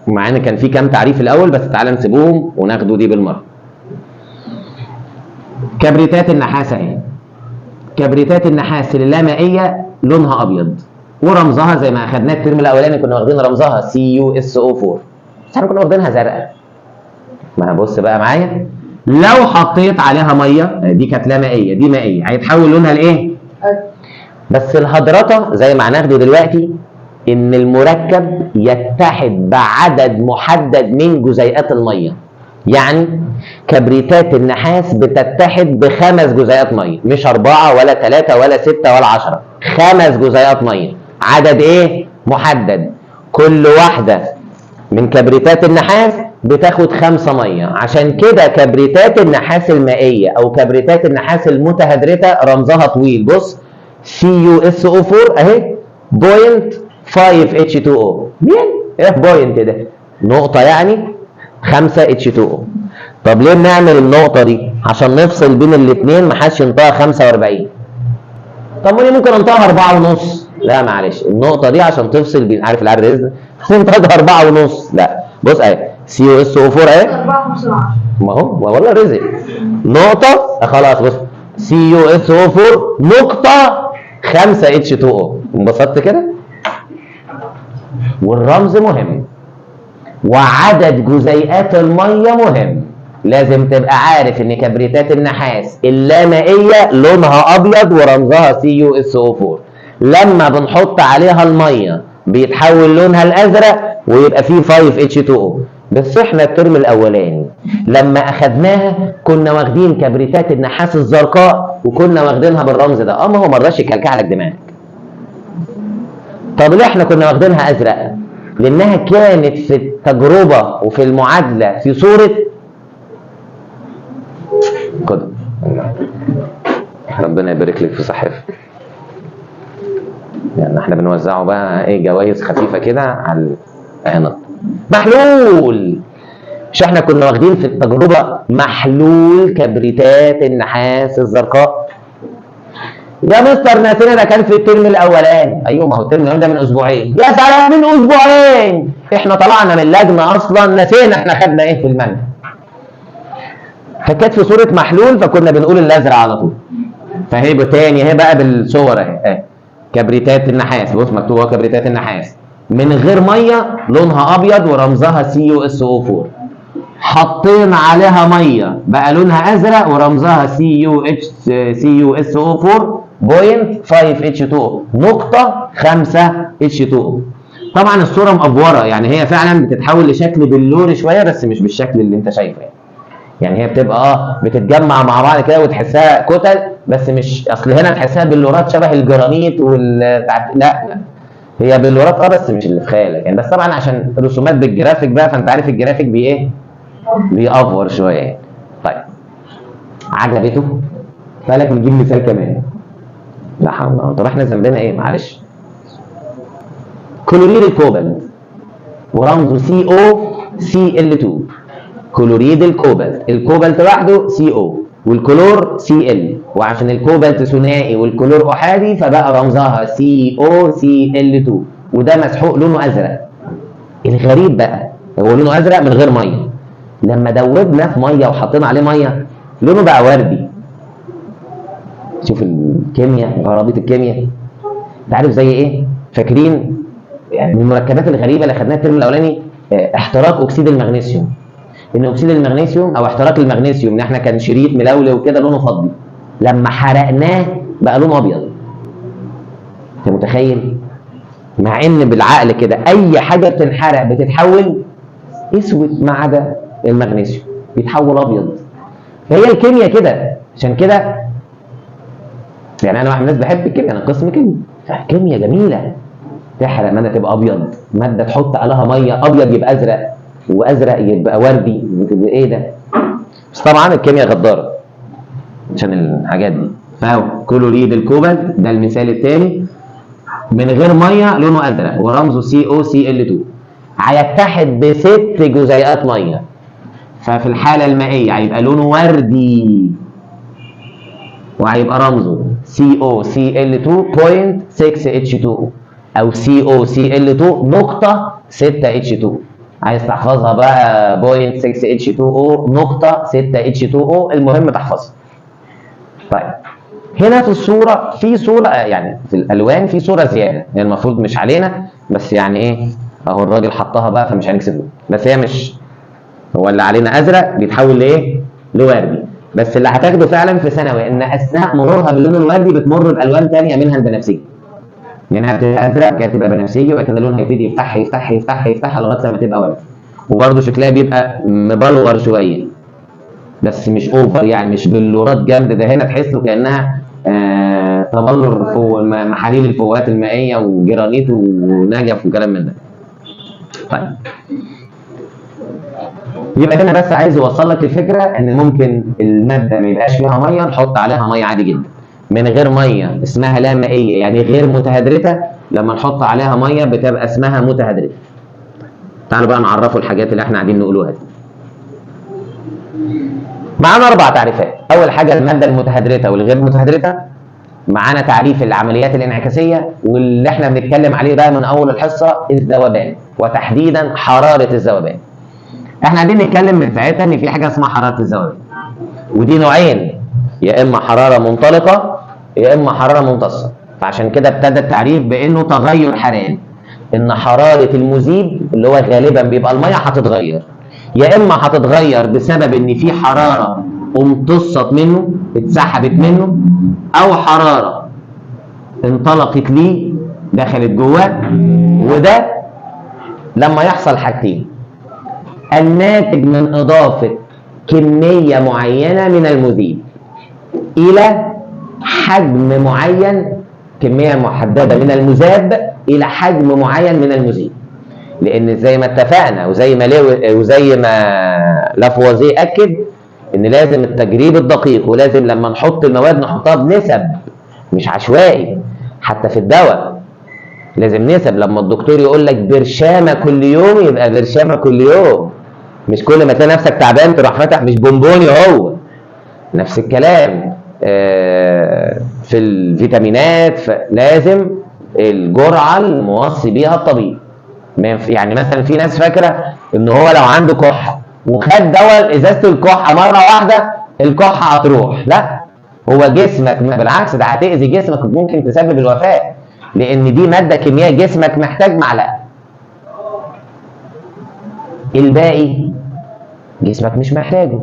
مع ان كان في كام تعريف الاول بس تعالى نسيبوهم وناخدوا دي بالمره. كبريتات النحاس اهي، كبريتات النحاس اللامائيه لونها ابيض ورمزها زي ما اخدناه الترم الاولاني كنا واخدين رمزها CuSO4، بس احنا كنا واخدينها زرقاء. ما بص بقى معايا، لو حطيت عليها ميه دي كانت لا مائيه دي مائيه هيتحول لونها لايه؟ بس الهدرطه زي ما هناخده دلوقتي ان المركب يتحد بعدد محدد من جزيئات الميه. يعني كبريتات النحاس بتتحد ب5 جزيئات ميه، مش 4 ولا 3 ولا 6 ولا 10، 5 جزيئات ميه، عدد ايه؟ محدد. كل واحده من كبريتات النحاس بتاخد 5 ميه، عشان كده كبريتات النحاس المائيه او كبريتات النحاس المتهدرته رمزها طويل. بص CuSO4 اهي بوينت 5H2O. مين؟ ايه بوينت ده؟ نقطه يعني 5H2O. طب ليه بنعمل النقطه دي؟ عشان نفصل بين الاثنين، ما حدش ينطقها 45. طب وليه ممكن انطقها 4.5؟ لا معلش، النقطه دي عشان تفصل بين، عارف العدد ده؟ تنطقها 4.5. لا بص اهي CuSO4 اهي 4 ما هو والله رزق نقطه. خلاص بص CuSO4 نقطه 5H2O. انبسطت كده؟ والرمز مهم وعدد جزيئات الميه مهم. لازم تبقى عارف ان كبريتات النحاس اللامائيه لونها ابيض ورمزها CuSO4. لما بنحط عليها الميه بيتحول لونها الازرق ويبقى فيه 5H2O. بس احنا الترم الاولاني لما اخدناها كنا واخدين كبريتات النحاس الزرقاء وكنا واخدينها بالرمز ده. ما هو مرضاش يكلكع لك دماغك. طب ليه احنا كنا واخدينها ازرق؟ لانها كانت في التجربه وفي المعادله في صوره كده. ربنا يبارك لك في صحتك. يعني احنا بنوزعه بقى ايه جوائز خفيفه كده على هنا. محلول، مش احنا كنا واخدين في التجربه محلول كبريتات النحاس الزرقاء؟ يا مستر ناسينا ده كان في الترم الاولاني. ايوه ما هو الترم الاولاني ده من اسبوعين. يا سلام من اسبوعين، احنا طلعنا من اللجنه اصلا نسينا احنا خدنا ايه في المنهج. فكانت في صوره محلول فكنا بنقول الازرق على طول. فهي تاني اهي بقى بالصور اهي كبريتات النحاس. بص مكتوب اهو كبريتات النحاس من غير ميه لونها ابيض ورمزها CuSO4. حطينا عليها ميه بقى لونها ازرق ورمزها CuSO4 بوينت 5H2O نقطه 5H2O. طبعا الصوره مأفوره، يعني هي فعلا بتتحول لشكل بلوري شويه بس مش بالشكل اللي انت شايفه. يعني هي بتبقى بتتجمع مع بعض كده وتحسها كتل، بس مش اصل هنا تحسها بلورات شبه الجرانيت لا هي بلورات بس مش اللي في خيالك يعني. بس طبعا عشان رسومات بالجرافيك بقى فانت عارف الجرافيك ايه بيأفور شويه يعني. طيب عجبته؟ بالك نجيب مثال كمان. لا حول ولا قوه. طب احنا ذنبنا ايه؟ معلش. كلوريد الكوبالت ورمزه COCl2. كلوريد الكوبالت، الكوبالت لوحده CO والكلور Cl، وعشان الكوبالت ثنائي والكلور احادي فبقى رمزها COCl2 وده مسحوق لونه ازرق. الغريب بقى هو لونه ازرق من غير ميه، لما دوبنا في ميه وحطينا عليه ميه لونه بقى وردي. شوف الكيمياء، غرابيط الكيمياء. انت عارف زي ايه؟ فاكرين يعني من المركبات الغريبه اللي خدناها الترم الاولاني احتراق اكسيد المغنيسيوم. ان اكسيد المغنيسيوم او احتراق المغنيسيوم ان احنا كان شريط ملولو وكده لونه فضي، لما حرقناه بقى لونه ابيض. انت متخيل؟ مع ان بالعقل كده اي حاجه بتنحرق بتتحول اسود ما عدا المغنيسيوم بيتحول ابيض. فهي الكيمياء كده. عشان كده يعني انا واحد من الناس بحب الكيمياء، انا قسم كيمياء، فالكيمياء جميله. تحرق ماده تبقى ابيض، ماده تحط عليها ميه ابيض يبقى ازرق. وازرق يبقى وردي، يبقى ايه ده؟ بس طبعا الكيمياء غداره عشان الحاجات دي. فهو كلوريد الكوبالت ده المثال الثاني، من غير ميه لونه ازرق ورمزه COCl2، هيتحد بست جزيئات ميه، ففي الحاله المائيه هيبقى لونه وردي وهيبقى رمزه COCl2.6H2O او COCl2.6H2. عايز تحفظها بقى 0.6H2O.6H2O، المهم تحفظها. طيب هنا في الصوره، في صوره يعني في الالوان في صوره زياده، يعني المفروض مش علينا بس يعني ايه اهو الراجل حطها بقى فمش هنكسبه، بس هي مش، هو اللي علينا ازرق بيتحول لايه؟ لوردي. بس اللي هتاخده فعلا في ثانوي ان اثناء مرورها باللون الوردي بتمر بالوان ثانيه منها البنفسجي. يعني هتبقى ازرق كده تبقى بنفسجي، وبعد كده لونها يبتدي يفتح يفتح يفتح يفتح لغايه لما تبقى وردي. وبرده شكلها بيبقى مبلور شويه بس مش اوفر، يعني مش بلورات جامده، ده هنا تحسه كانها تبلور فوق محاليل الفوهات المائيه وجرانيت ونجف وكلام من ده. طيب يبقى هنا بس عايز يوصل لك الفكره ان ممكن الماده ما يبقاش فيها ميه نحط عليها ميه عادي جدا، من غير ميه اسمها لا مائيه يعني غير متهدرته، لما نحط عليها ميه بتبقى اسمها متهدرته. تعالوا بقى نعرفوا الحاجات اللي احنا قاعدين نقولوها دي. معانا 4 تعريفات. اول حاجه الماده المتهدرته والغير متهدرته، معانا تعريف العمليات الانعكاسيه، واللي احنا بنتكلم عليه بقى من اول الحصه الذوبان، وتحديدا حراره الذوبان. احنا قاعدين نتكلم من ساعتها ان في حاجه اسمها حراره الذوبان، ودي نوعين، يا اما حراره منطلقه يا اما حراره ممتصه. فعشان كده ابتدى التعريف بانه تغير حراري، ان حراره المذيب اللي هو غالبا بيبقى الميه هتتغير، يا اما هتتغير بسبب ان في حراره امتصت منه اتسحبت منه، او حراره انطلقت ليه دخلت جواه. وده لما يحصل حاجتين، الناتج من اضافه كميه معينه من المذيب الى حجم معين، كميه محدده من المذاب الى حجم معين من المذيب. لان زي ما اتفقنا وزي ما لافوازيه اكد ان لازم التجريب الدقيق، ولازم لما نحط المواد نحطها بنسب مش عشوائي. حتى في الدواء لازم نسب، لما الدكتور يقول لك برشامه كل يوم يبقى برشامه كل يوم، مش كل ما تلاقي نفسك تعبان تروح فاتح، مش بونبوني. هو نفس الكلام في الفيتامينات، لازم الجرعه الموصي بيها الطبيب. يعني مثلا في ناس فاكره ان هو لو عنده كحه وخد دواء ازازه الكحه مره واحده الكحه هتروح، لا، هو جسمك بالعكس ده هتاذي جسمك وممكن تسبب الوفاه، لان دي ماده كيميائيه جسمك محتاج معلقه، الباقي جسمك مش محتاجه،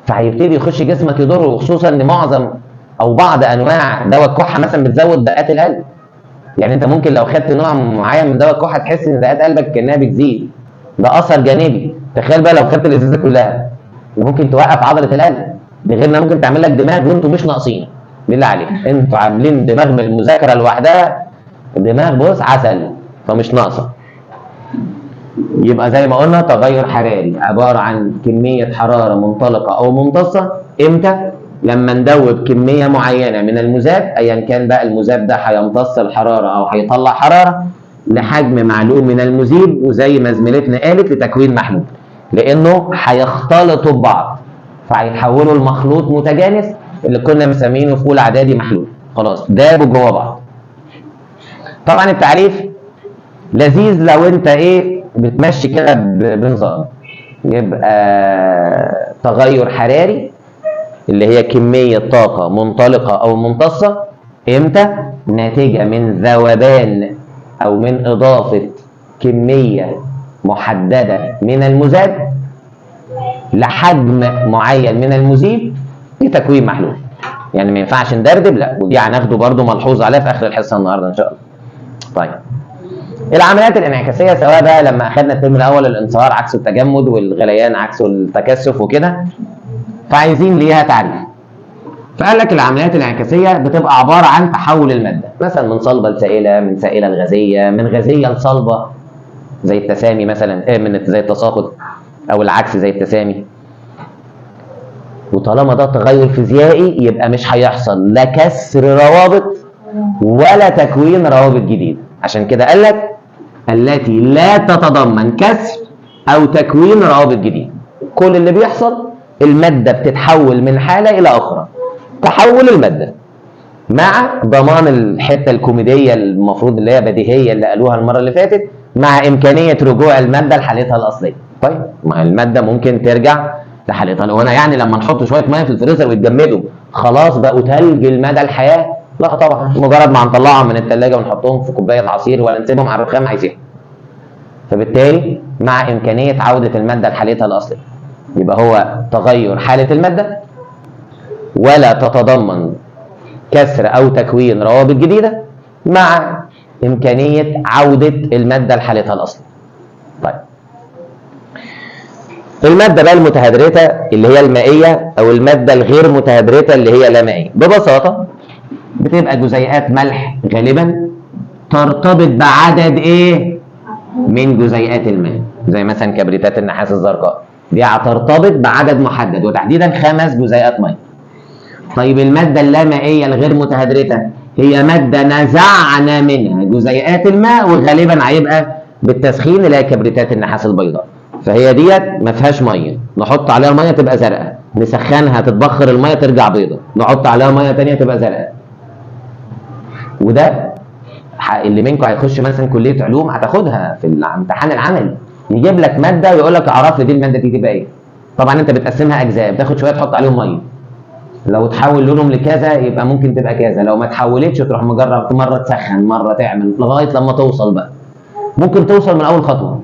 فهيبتدي يخش جسمك يضره. وخصوصا ان معظم او بعض انواع دواء الكحه مثلا بتزود دقات القلب. يعني انت ممكن لو خدت نوع معين من دواء الكحه تحس ان دقات قلبك كانها بتزيد، ده اثر جانبي. تخيل بقى لو خدت الازازه كلها ممكن توقف عضله القلب، ده غير انها ممكن تعمل لك دماغ وانتوا مش ناقصين. بالله عليك انتوا عاملين دماغ من المذاكره لوحدها، دماغ بص عسل فمش ناقصه. يبقى زي ما قلنا تغير حراري عباره عن كميه حراره منطلقه او ممتصه. امتى؟ لما ندوب كميه معينه من المذاب، ايا كان بقى المذاب ده هيمتص الحراره او هيطلع حراره، لحجم معلوم من المذيب، وزي ما زميلتنا قالت لتكوين محلول، لانه هيختلطوا ببعض فهيتحولوا لمخلوط متجانس اللي كنا مسمينه في اولى اعدادي محلول. خلاص دابوا جوه بعض. طبعا التعريف لذيذ لو انت ايه بتمشي كده بنظام. يبقى تغير حراري اللي هي كمية طاقة منطلقة أو ممتصة، إمتى؟ ناتجة من ذوبان أو من إضافة كمية محددة من المذاب لحجم معين من المذيب لتكوين محلول. يعني ما ينفعش ندردب، لا، ودي هناخده برضو ملحوظ عليها في آخر الحصة النهاردة إن شاء الله. طيب العمليات الانعكاسية، سواء بقى لما أخذنا الترم الأول الانصهار عكسه التجمد والغليان عكسه التكثف وكده، فعايزين ليها تعريف. فقال لك العمليات الانعكاسيه بتبقى عباره عن تحول الماده مثلا من صلبه لسائله، من سائله لغازيه، من غازيه لصلبه، زي التسامي مثلا، زي التساقط، او العكس زي التسامي. وطالما ده تغير فيزيائي يبقى مش هيحصل لا كسر روابط ولا تكوين روابط جديده. عشان كده قال لك التي لا تتضمن كسر او تكوين روابط جديده. كل اللي بيحصل الماده بتتحول من حاله الى اخرى، تحول الماده مع ضمان الحته الكوميديه المفروض اللي هي بديهيه اللي قالوها المره اللي فاتت، مع امكانيه رجوع الماده لحالتها الاصليه. طيب ما الماده ممكن ترجع لحالتها، لو انا يعني لما نحط شويه ميه في الفريزر ويتجمدوا خلاص بقوا تلج المدى الحياه؟ لا طبعا، مجرد ما هنطلعهم من الثلاجه ونحطهم في كوبايه عصير ولا نسيبهم على الرخام هيسيحوا. فبالتالي مع امكانيه عوده الماده لحالتها الاصليه، يبقى هو تغير حاله الماده ولا تتضمن كسر او تكوين روابط جديده مع امكانيه عوده الماده لحالتها الاصليه. طيب الماده بقى المتهدرته اللي هي المائيه، او الماده الغير متهدرته اللي هي لا مائيه، ببساطه بتبقى جزيئات ملح غالبا ترتبط بعدد ايه من جزيئات الماء، زي مثلا كبريتات النحاس الزرقاء دي هترتبط بعدد محدد وتحديدا 5 جزيئات ميه. طيب الماده اللامائيه الغير متهدرته هي ماده نزعنا منها جزيئات الماء، وغالبا هيبقى بالتسخين اللي هي كبريتات النحاس البيضاء. فهي ديت ما فيهاش ميه، نحط عليها ميه تبقى زرقاء، نسخنها تتبخر الميه ترجع بيضاء، نحط عليها ميه ثانيه تبقى زرقاء. وده اللي منكم هيخش مثلا كليه علوم هتاخدها في الامتحان العملي، يجيب لك ماده ويقول لك اعرف لي دي الماده دي تبقى ايه. طبعا انت بتقسمها اجزاء، بتاخد شويه تحط عليهم ميه، لو تحول لونهم لكذا يبقى ممكن تبقى كذا، لو ما تحولتش تروح مجرب مره تسخن مره تعمل لغايه لما توصل بقى. ممكن توصل من اول خطوه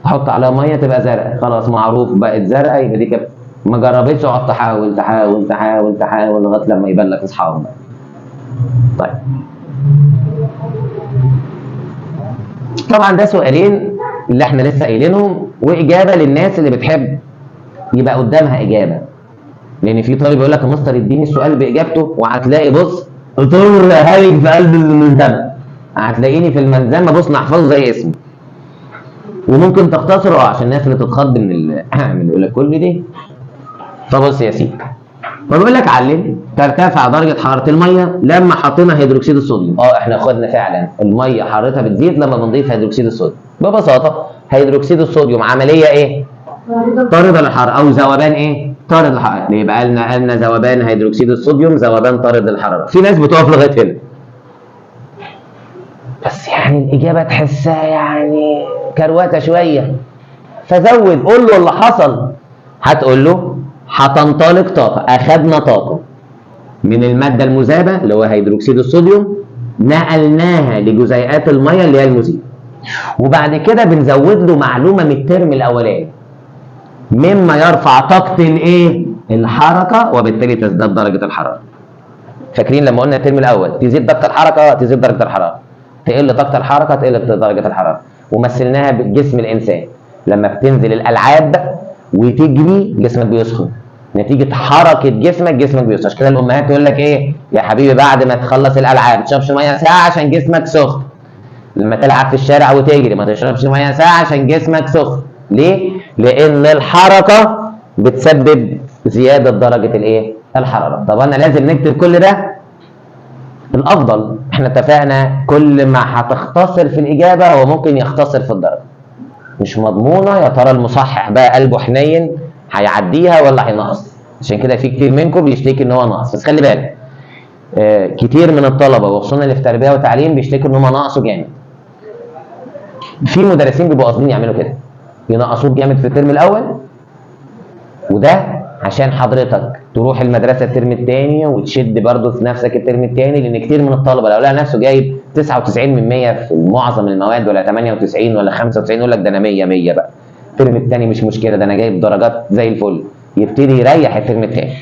تحط عليها ميه تبقى زرقاء، خلاص معروف بقت زرقاء يبقى دي كده. ما جربتش اقعد تحاول تحاول تحاول تحاول لغايه لما يبان لك اصحاب بقى. طيب طبعا ده سؤالين اللي احنا لسه قايلينهم، واجابه للناس اللي بتحب يبقى قدامها اجابه. لان في طالب يقول لك يا مستر اديني السؤال باجابته، وهتلاقي بص طور هايج في قلب الملزمه، هتلاقيني في الملزمه بص نحفظه زي اسمي. وممكن تختصره عشان الناس اللي تتخض من من يقول لك كل دي. فبص يا سيدي، فبيقول لك علل ترتفع درجه حراره الميه لما حطينا هيدروكسيد الصوديوم. احنا خدنا فعلا الميه حرارتها بتزيد لما بنضيف هيدروكسيد الصوديوم. ببساطه هيدروكسيد الصوديوم عمليه ايه؟ طارده للحراره، او ذوبان ايه؟ طارد للحراره. يبقى قالنا ذوبان هيدروكسيد الصوديوم ذوبان طارد للحراره. في ناس بتقف لغايه هنا، بس يعني الاجابه تحسها يعني كروته شويه، فزود قول له اللي حصل. هتقول له هتنطلق طاقه، اخذنا طاقه من الماده المذابه اللي هو هيدروكسيد الصوديوم نقلناها لجزيئات الميه اللي هي المذيبه، وبعد كده بنزود له معلومه من الترم الاولاني مما يرفع طاقه الايه؟ الحركه، وبالتالي تزداد درجه الحراره. فاكرين لما قلنا الترم الاول تزيد درجه الحركه تزيد درجه الحراره، تقل طاقه الحركه تقل درجه الحراره. ومثلناها بجسم الانسان لما بتنزل الالعاب وتجري جسمك بيسخن، نتيجه حركه جسمك بيسخن. عشان كده الامهات تقول لك ايه يا حبيبي بعد ما تخلص الالعاب ما تشربش ميه ساعه عشان جسمك سخن. لما تلعب في الشارع وتجري ما تشربش ميه ساعه عشان جسمك سخن. ليه؟ لان الحركه بتسبب زياده درجه الايه؟ الحراره. طب انا لازم نكتب كل ده؟ الافضل احنا اتفقنا كل ما هتختصر في الاجابه هو ممكن يختصر في الدرجه. مش مضمونه يا ترى المصحح بقى قلبه حنين هيعديها ولا هينقص. عشان كده في كتير منكم بيشتكي ان هو ناقص، بس خلي بالك كتير من الطلبه وخصوصا اللي في تربيه وتعليم بيشتكوا ان هم ناقصوا جامد. في مدرسين بيبقوا قاصدين يعملوا كده، ينقصوك جامد في الترم الاول، وده عشان حضرتك تروح المدرسه الترم الثاني وتشد برضه في نفسك الترم الثاني. لان كتير من الطلبه لو لقى نفسه جايب 99% في معظم المواد ولا 98 ولا 95 يقول لك ده انا 100 بقى الترم الثاني مش مشكله، ده انا جايب درجات زي الفل، يبتدي يريح الترم الثاني.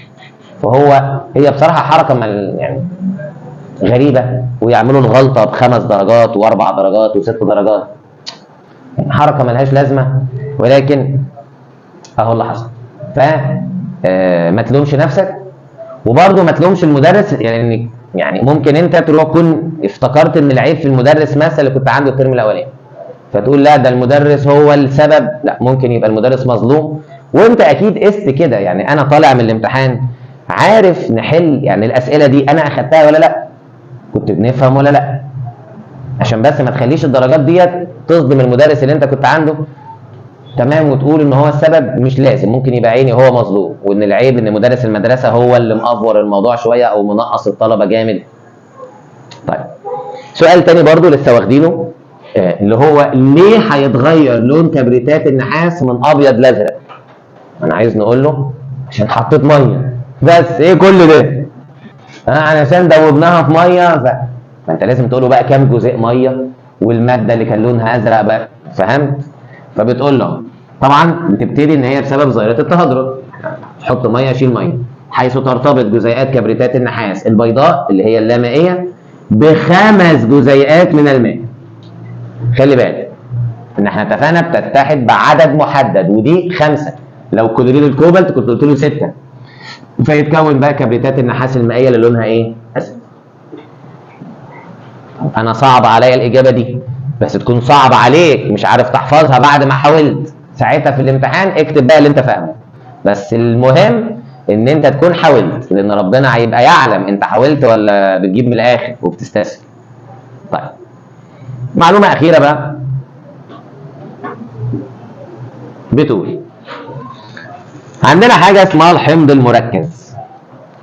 هي بصراحه حركه يعني غريبه، ويعملوا الغلطه ب5 درجات و4 درجات و6 درجات، حركه ملهاش لازمه. ولكن اهو اللي حصل. ما تلومش نفسك، وبرضه ما تلومش المدرس. يعني ممكن انت تروح تكون افتكرت ان العيب في المدرس مثلا اللي كنت عنده الترم الاولاني، فتقول لا ده المدرس هو السبب. لا، ممكن يبقى المدرس مظلوم، وانت اكيد قست كده. يعني انا طالع من الامتحان عارف نحل يعني الاسئله دي انا اخدتها ولا لا، كنت بنفهم ولا لا، عشان بس ما تخليش الدرجات ديت تصدم المدرس اللي انت كنت عنده. تمام، وتقول ان هو السبب. مش لازم، ممكن يبقى عيني هو مظلوم، وان العيب ان مدرس المدرسه هو اللي مأفور الموضوع شويه او منقص الطلبه جامد. طيب، سؤال تاني برضو لسه واخدينه، اللي هو ليه هيتغير لون كبريتات النحاس من ابيض لازرق؟ انا عايز نقول له عشان حطيت ميه. بس ايه كل ده؟ علشان دوبناها في ميه. فانت لازم تقول له بقى كام جزيء ميه، والماده اللي كان لونها ازرق بقى. فهمت؟ فبتقول له طبعا بتبتدي ان هي بسبب ظاهره التهدرج. حط ميه شيل ميه، حيث ترتبط جزيئات كبريتات النحاس البيضاء اللي هي اللامائيه ب5 جزيئات من الماء. خلي بالك ان احنا اتفقنا بتتحد بعدد محدد، ودي 5. لو كلوريد الكوبالت كنت قلت له 6. فيتكون بقى كبريتات النحاس المائيه اللي لونها ايه؟ اسود. انا صعب عليا الاجابه دي، بس تكون صعب عليك مش عارف تحفظها بعد ما حاولت. ساعتها في الامتحان اكتب بقى اللي انت فاهمه، بس المهم ان انت تكون حاولت، لان ربنا هيبقى يعلم انت حاولت ولا بتجيب من الاخر وبتستسهل. طيب، معلومه اخيره بقى، بتقول عندنا حاجه اسمها الحمض المركز.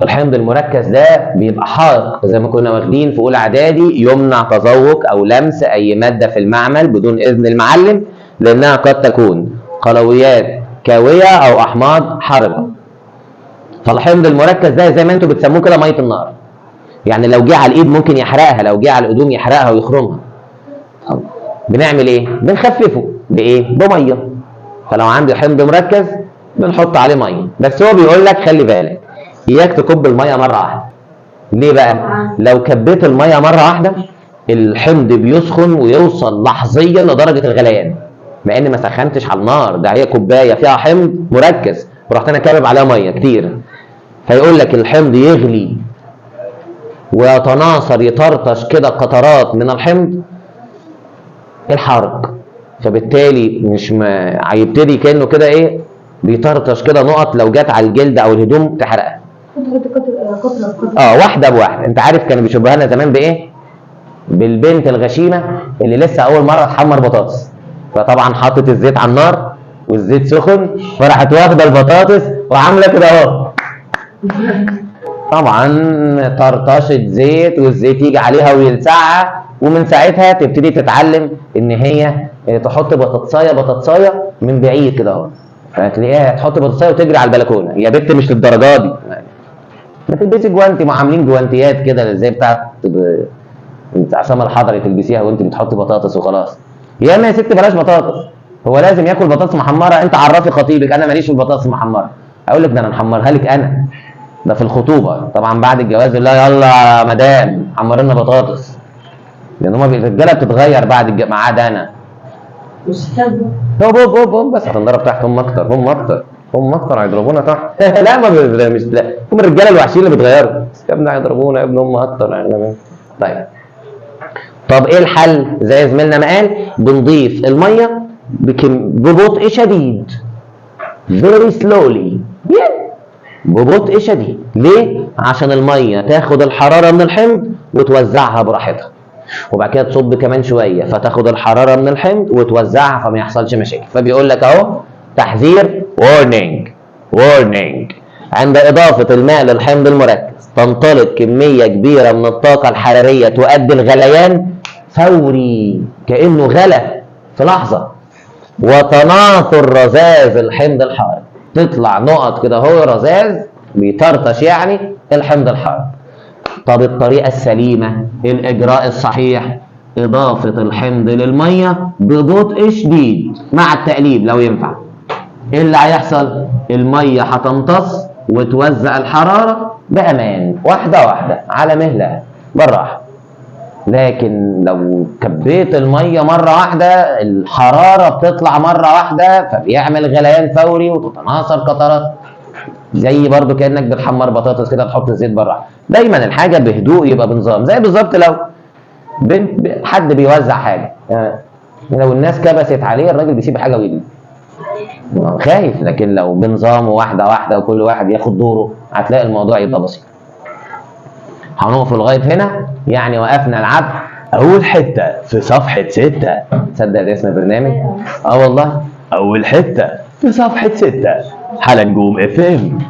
الحمض المركز ده بيبقى حائق زي ما كنا واخدين في اولى اعدادي، يمنع تذوق او لمس اي ماده في المعمل بدون اذن المعلم، لانها قد تكون قلويات كاويه او احماض حارقه. فالحمض المركز ده زي ما انتم بتسموه كده ميه النار. يعني لو جه على الايد ممكن يحرقها، لو جه على الهدوم يحرقها ويخرمها. بنعمل ايه؟ بنخففه بايه؟ بميه. فلو عندي حمض مركز بنحط عليه ميه، بس هو بيقول لك خلي بالك اياك تكب الميه مره واحده. ليه بقى؟ لو كبيت الميه مره واحده الحمض بيسخن ويوصل لحظيا لدرجه الغليان، مع اني ما سخنتش على النار، ده هي كوبايه فيها حمض مركز ورحت انا كابب عليها ميه كتير. فيقول لك الحمض يغلي ويتناثر، يطرطش كده قطرات من الحمض الحارق، فبالتالي مش هيبتدي كانه كده ايه، بيطرطش كده نقط، لو جت على الجلد او الهدوم تحرقها. واحده بواحده. انت عارف كانوا بيشبهها لنا زمان بايه؟ بالبنت الغشيمه اللي لسه اول مره تحمر بطاطس، فطبعا حطت الزيت على النار والزيت سخن، فراحت واخده البطاطس وعامله كده اهو. طبعا طرطشه زيت، والزيت يجي عليها ويلسعها، ومن ساعتها تبتدي تتعلم ان هي تحط بطاطسايه من بعيد كده اهو. فتلاقيها تحط بطاطسايه وتجري على البلكونه. يا بنت مش للدرجه دي، ما تلبسي جوانتي، ما عاملين جوانتيات كده زي بتاعت عصام الحضري تلبسيها وانت بتحطي بطاطس وخلاص. يا اما يا ست بلاش بطاطس، هو لازم ياكل بطاطس محمره؟ انت عرفي خطيبك انا ماليش في البطاطس المحمره. اقول لك ده انا محمرها لك انا، ده في الخطوبه. طبعا بعد الجواز لا يلا يا مدام حمر لنا بطاطس، لان هم الرجاله بتتغير بعد ما عدا انا. هوب بس هتنضرب تحت. هم اكتر هيضربونا تحت. لا ما مش لا، هم الرجاله الوحشين اللي بيتغيروا يا ابني، هيضربونا يا ابني، هم اكتر يعني. طب ايه الحل؟ زي زميلنا ما قال، بنضيف الميه ببطء شديد، very slowly، ببطء شديد. ليه؟ عشان الميه تاخد الحراره من الحمض وتوزعها براحتها، وبعد كده تصب كمان شويه فتاخد الحراره من الحمض وتوزعها فما يحصلش مشاكل. فبيقول لك اهو تحذير، warning، عند اضافه الماء للحمض المركز تنطلق كميه كبيره من الطاقه الحراريه تؤدي الغليان فوري، كانه غلى في لحظه، وتناثر رذاذ الحمض الحار. تطلع نقط كده اهو رذاذ بيطرطش يعني الحمض الحار. طب الطريقه السليمه، الاجراء الصحيح، اضافه الحمض للميه ببطء شديد مع التقليب لو ينفع. ايه اللي هيحصل؟ الميه هتمتص وتوزع الحراره بامان، واحده واحده على مهلها بالراحه. لكن لو كبيت الميه مره واحده الحراره بتطلع مره واحده، فبيعمل غليان فوري وتتناثر قطرات، زي برضو كانك بتحمر بطاطس كده تحط الزيت بالراحه. دايما الحاجه بهدوء، يبقى بنظام، زي بالظبط لو حد بيوزع حاجه، لو الناس كبست عليه الراجل بيسيب حاجه ويجري، خايف. لكن لو بنظام واحده واحده وكل واحد ياخد دوره هتلاقي الموضوع يبقى بسيط. هنقف لغايه هنا، يعني وقفنا العبد أول حتة في صفحة 6. تصدق ده اسم برنامج؟ اه والله. أول حتة في صفحة 6 حلقة نجوم FM.